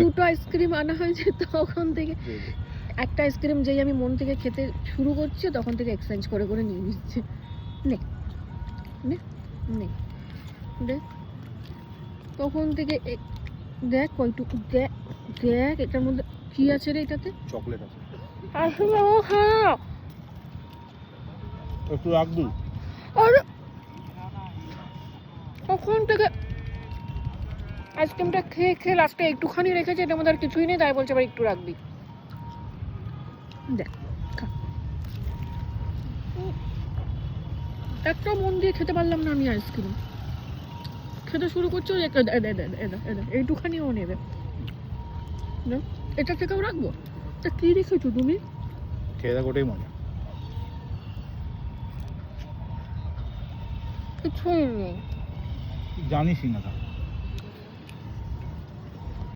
দুটো আইসক্রিম আনা হয়েছে, তখন থেকে একটা আইসক্রিম যেই আমি মন থেকে খেতে শুরু করছি তখন থেকে এক্সচেঞ্জ করে করে নিয়ে নিচ্ছে। নে নে নে দেখ, তখন থেকে দেখ কয়টুকু, দেখ দেখ এটার মধ্যে কি আছে রে, এটাতে চকলেট আছে, আসলে ও হ্যাঁ একটু রাখবি। আরে তখন থেকে আইসক্রিমটা খেয়ে খেয়ে লাস্টে একটুখানি রেখেছে, এটার মধ্যে আর কিছুই নেই, তাই বলছে আবার একটু রাখবি। দেখ খা। একটা মন দিয়ে খেতে পারলাম না আমি আইসক্রিম, খেতে শুরু করছো এইটুখানিও নেবে না, এটা থেকেও রাখবো। তা কি রেখেছো তুমি? খেয়ে দেখ, ওটাই মজা। কিছুই নেই। জানিসই না তা।